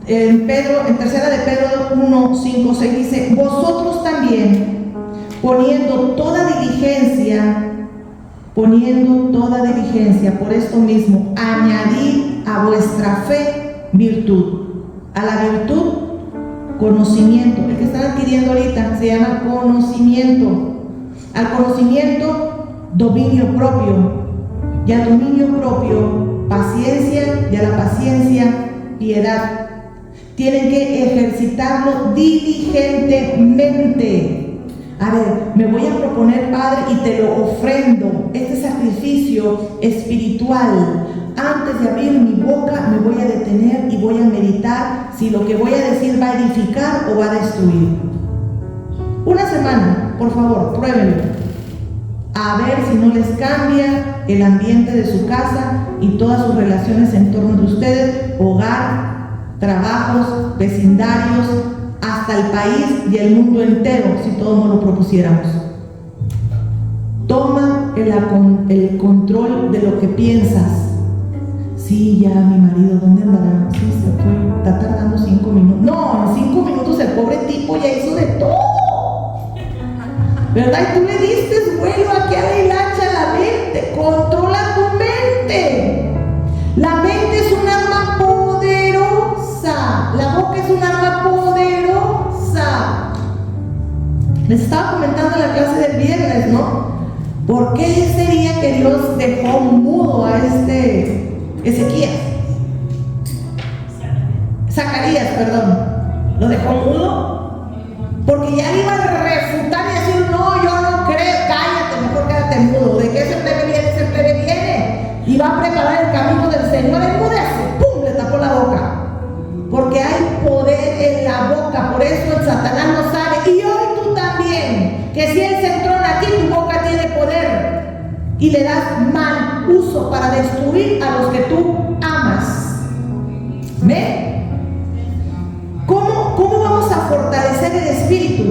en tercera de Pedro 1, 5, 6 dice, vosotros también, poniendo toda diligencia, por esto mismo, añadid a vuestra fe virtud, a la virtud conocimiento. El que están adquiriendo ahorita se llama conocimiento. Al conocimiento, dominio propio, y al dominio propio, paciencia, y a la paciencia, piedad. Tienen que ejercitarlo diligentemente. A ver, me voy a proponer, Padre, y te lo ofrendo, este sacrificio espiritual. Antes de abrir mi boca, me voy a detener y voy a meditar si lo que voy a decir va a edificar o va a destruir. Una semana, por favor, pruébenlo. A ver si no les cambia el ambiente de su casa y todas sus relaciones en torno de ustedes, hogar, trabajos, vecindarios, hasta el país y el mundo entero, si todos nos lo propusiéramos. Toma el control de lo que piensas. Sí, ya mi marido, ¿dónde andará? Sí, se fue, está tardando 5 minutos. No, en 5 minutos el pobre tipo ya hizo de todo, ¿verdad? Y tú le diste vuelo aquí a la hilacha a la mente. Controla tu mente. La mente es un arma poderosa. La boca es un arma poderosa. Les estaba comentando en la clase del viernes, ¿no? ¿Por qué sería que Dios dejó mudo a Ezequías? Zacarías, perdón. ¿Lo dejó mudo? Porque ya le iba a refutar y decir, no, yo no creo, cállate, mejor quédate mudo. ¿De qué se plebe viene? Se plebe viene. Y va a preparar el camino del Señor, enmudece. ¡Pum! Le tapó la boca. Porque hay poder en la boca, por eso el Satanás no sabe. Y hoy tú también, que si Él se entrona aquí, tu boca tiene poder. Y le das mal uso para destruir a los que tú amas. ¿Ven? ¿Cómo vamos a fortalecer el espíritu?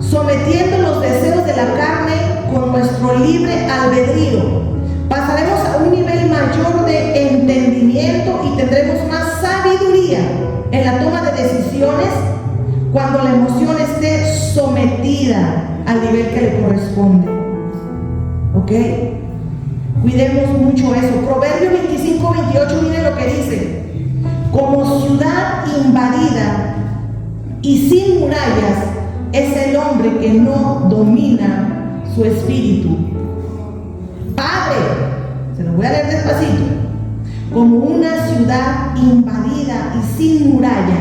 Sometiendo los deseos de la carne con nuestro libre albedrío. Pasaremos a un nivel mayor de entendimiento y tendremos más sabiduría en la toma de decisiones cuando la emoción esté sometida al nivel que le corresponde. ¿Ok? Cuidemos mucho eso. Proverbio 25-28, miren lo que dice. Como ciudad invadida y sin murallas es el hombre que no domina su espíritu. Padre, se lo voy a leer despacito. Como una ciudad invadida y sin muralla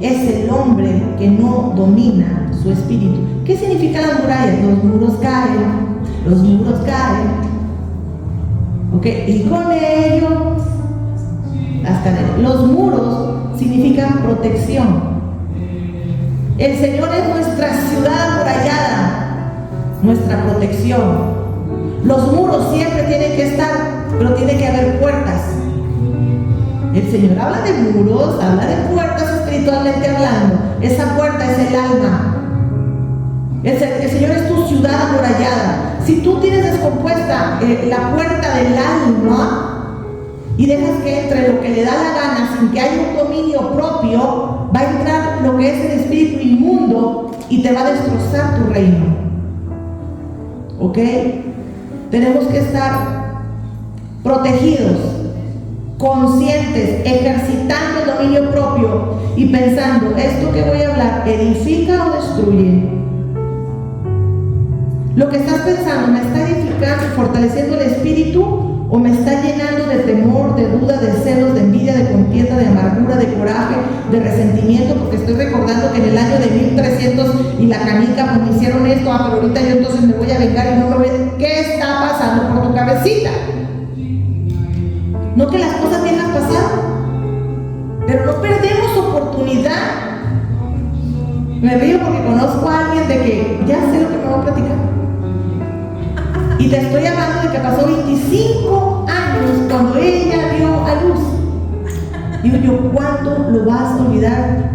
es el hombre que no domina su espíritu. ¿Qué significan las murallas? Los muros caen, los muros caen. ¿Ok? Y con ellos las cadenas. Los muros significan protección. El Señor es nuestra ciudad amurallada, nuestra protección. Los muros siempre tienen que estar, pero tiene que haber puertas. El Señor habla de muros, habla de puertas espiritualmente hablando. Esa puerta es el alma. El Señor es tu ciudad amurallada. Si tú tienes descompuesta la puerta del alma y dejas que entre lo que le da la gana sin que haya un dominio propio, va a entrar lo que es el espíritu inmundo y te va a destrozar tu reino. ¿Ok? Tenemos que estar protegidos, conscientes, ejercitando el dominio propio y pensando, ¿esto que voy a hablar edifica o destruye? Lo que estás pensando, ¿me está edificando, fortaleciendo el espíritu o me está llenando de temor, de duda, de celos, de envidia, de contienda, de amargura, de coraje, de resentimiento? Porque estoy recordando que en el año de 1300 y la canica pues me hicieron esto, pero ahorita yo entonces me voy a vengar y no me voy a... ¿Qué está pasando por tu cabecita? No que las cosas viejas pasaron, pero no perdemos oportunidad. Me río porque conozco a alguien de que ya sé lo que me va a platicar. Y te estoy hablando de que pasó 25 años cuando ella dio a luz. Digo yo, ¿cuándo lo vas a olvidar?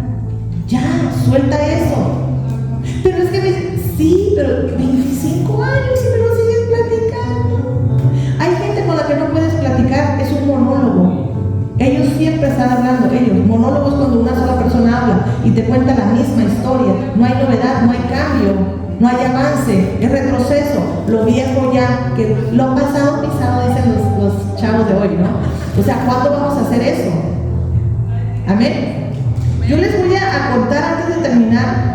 Ya, suelta eso. Pero es que me dice, sí, pero 25 años y me lo sigues platicando. Hay gente con la que no puedes platicar, es un monólogo. Ellos siempre están hablando, monólogos cuando una sola persona habla y te cuenta la misma historia. No hay novedad, no hay cambio, no hay avance, es retroceso. Lo viejo ya, que lo pasado pisado, dicen los chavos de hoy, ¿no? O sea, ¿cuándo vamos a hacer eso? Amén. Yo les voy a contar antes de terminar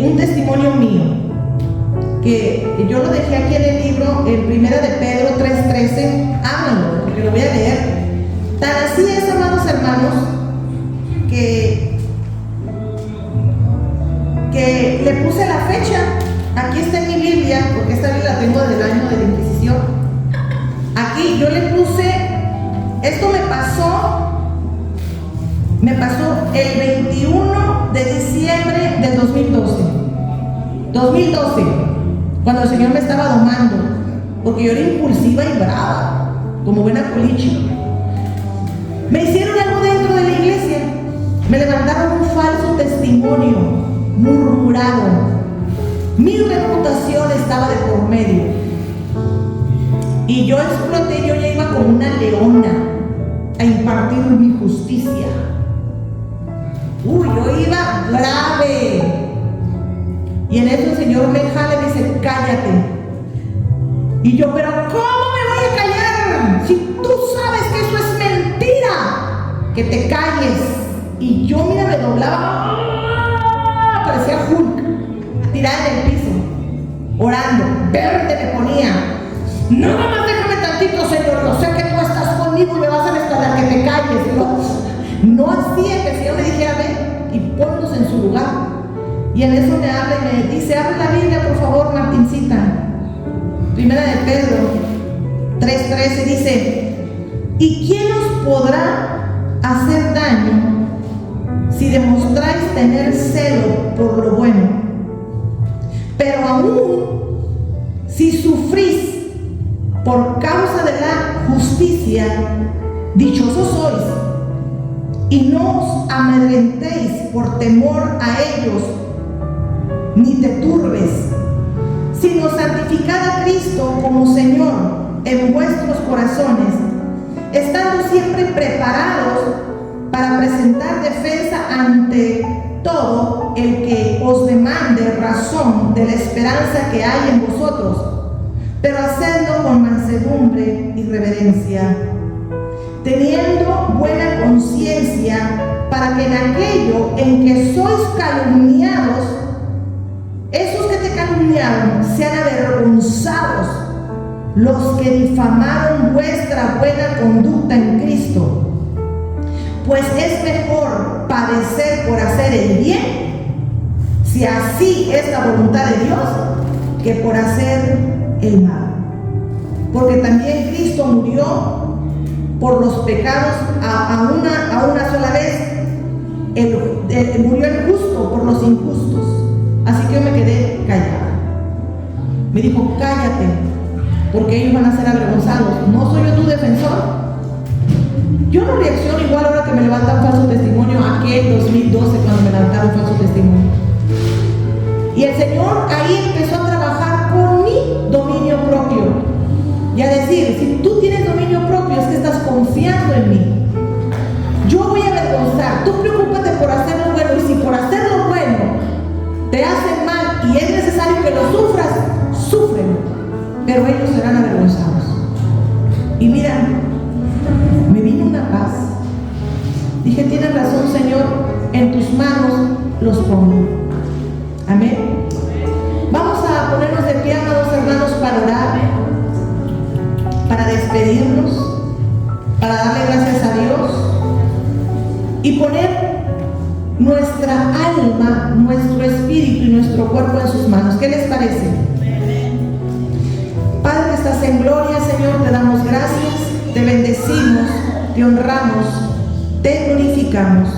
un testimonio mío, que yo lo dejé aquí en el libro, en 1 de Pedro 3:13, háganlo, porque lo voy a leer. Tan así es, amados hermanos, que le puse la fecha. Aquí está en mi Biblia, porque esta Biblia la tengo del año de la Inquisición. Aquí yo le puse, esto me pasó el 21 de diciembre del 2012, cuando el Señor me estaba domando, porque yo era impulsiva y brava, como buena colichi. Me hicieron algo dentro de la iglesia, me levantaron un falso testimonio, murmurado, Mi reputación estaba de por medio. Y yo exploté, yo ya iba como una leona a impartir mi justicia. Yo iba grave. Y en eso el Señor me jala y me dice, cállate. Y yo, pero ¿cómo me voy a callar? Si tú sabes que eso es mentira, que te calles. Y yo, mira, me doblaba, parecía Hulk, tirada en el piso, orando, verde me ponía. No, mamá, déjame tantito, Señor, yo sé que tú estás conmigo y me vas a restaurar, que te calles. No hacía que el Señor me dijera, ven y ponlos en su lugar. Y en eso me habla y me dice, abre la Biblia, por favor, Martincita. Primera de Pedro 3:13 dice, ¿y quién os podrá hacer daño si demostráis tener celo por lo bueno? Pero aún si sufrís por causa de la justicia, dichosos sois, y no os amedrentéis por temor a ellos, ni te turbes, sino santificad a Cristo como Señor en vuestros corazones, estando siempre preparados para presentar defensa ante todo el que os demande razón de la esperanza que hay en vosotros, pero hacedlo con mansedumbre y reverencia, teniendo buena conciencia, para que en aquello en que sois calumniados, esos que te calumniaron sean avergonzados los que difamaron vuestra buena conducta en Cristo. Pues es mejor padecer por hacer el bien, si así es la voluntad de Dios, que por hacer el mal. Porque también Cristo murió por los pecados a una sola vez. Murió el justo por los injustos. Así que yo me quedé callada. Me dijo, cállate, porque ellos van a ser avergonzados. ¿No soy yo tu defensor? Yo no reacciono igual ahora que me levantan falso testimonio aquel 2012 cuando me levantaron falso testimonio. Y el Señor ahí empezó a trabajar con mi dominio propio y a decir, si tú tienes dominio propio es que estás confiando en mí. Yo voy a avergonzar, tú preocúpate por hacer lo bueno, y si por hacer lo bueno te hacen mal y es necesario que lo sufras, súfrelo, pero ellos serán avergonzados. Y mira, me vino una paz. Dije, tienes razón, Señor, en tus manos los pongo. Amén. Vamos a ponernos de pie, amados hermanos, para orar, para despedirnos, para darle gracias a Dios y poner nuestra alma, nuestro espíritu y nuestro cuerpo en sus manos. ¿Qué les parece? Padre que estás en gloria, Señor, te damos gracias, te bendecimos, te honramos, te glorificamos.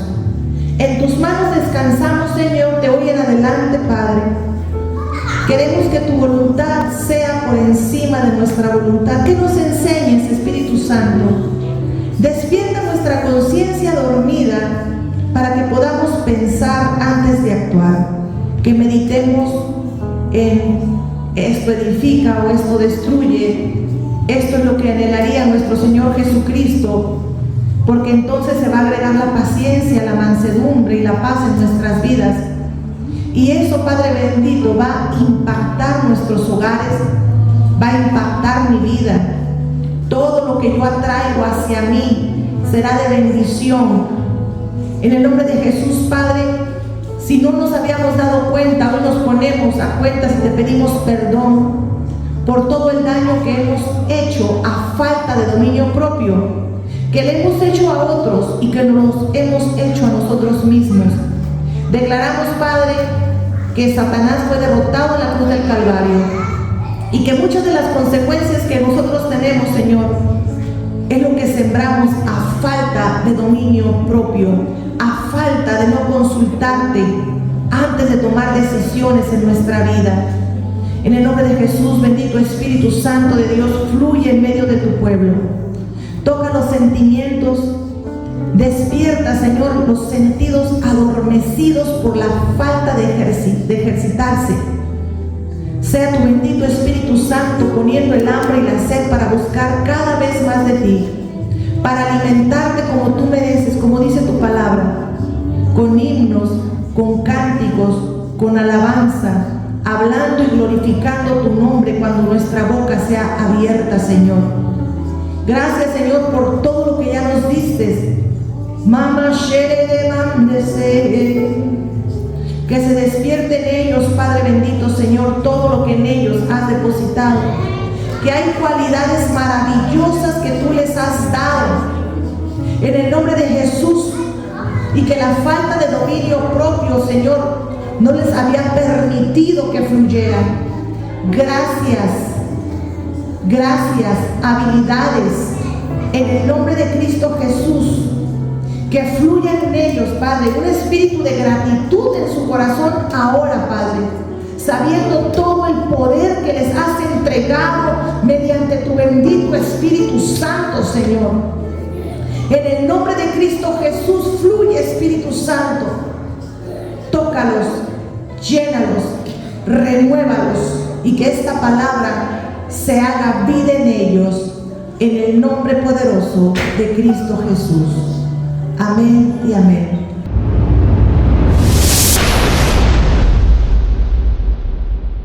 En tus manos descansamos, Señor, de hoy en adelante, Padre. Queremos que tu voluntad sea por encima de nuestra voluntad. Que nos enseñes, Espíritu Santo. Despierta nuestra conciencia dormida para que podamos pensar antes de actuar. Que meditemos en esto edifica o esto destruye. Esto es lo que anhelaría nuestro Señor Jesucristo, porque entonces se va a agregar la paciencia, la mansedumbre y la paz en nuestras vidas. Y eso, Padre bendito, va a impactar nuestros hogares, va a impactar mi vida. Todo lo que yo atraigo hacia mí será de bendición. En el nombre de Jesús, Padre, si no nos habíamos dado cuenta, hoy nos ponemos a cuentas y te pedimos perdón por todo el daño que hemos hecho a falta de dominio propio, que le hemos hecho a otros y que nos hemos hecho a nosotros mismos. Declaramos, Padre, que Satanás fue derrotado en la cruz del Calvario y que muchas de las consecuencias que nosotros tenemos, Señor, es lo que sembramos a falta de dominio propio, a falta de no consultarte antes de tomar decisiones en nuestra vida. En el nombre de Jesús, bendito Espíritu Santo de Dios, fluye en medio de tu pueblo. Toca los sentimientos, despierta, Señor, los sentidos adormecidos por la falta de ejercitarse. Sea tu bendito Espíritu Santo poniendo el hambre y la sed para buscar cada vez más de ti, para alimentarte como tú mereces, como dice tu palabra, con himnos, con cánticos, con alabanza, hablando y glorificando tu nombre cuando nuestra boca sea abierta, Señor. Gracias, Señor, por todo lo que ya nos diste. Mama Shere de Mandese. Que se despierte en ellos, Padre bendito, Señor, todo lo que en ellos has depositado. Que hay cualidades maravillosas que tú les has dado. En el nombre de Jesús. Y que la falta de dominio propio, Señor, no les había permitido que fluyeran. Gracias. Gracias, habilidades. En el nombre de Cristo Jesús. Que fluya en ellos, Padre, un espíritu de gratitud en su corazón ahora, Padre, sabiendo todo el poder que les has entregado mediante tu bendito Espíritu Santo, Señor. En el nombre de Cristo Jesús, fluye, Espíritu Santo. Tócalos, llénalos, renuévalos, y que esta palabra se haga vida en ellos, en el nombre poderoso de Cristo Jesús. Amén y amén.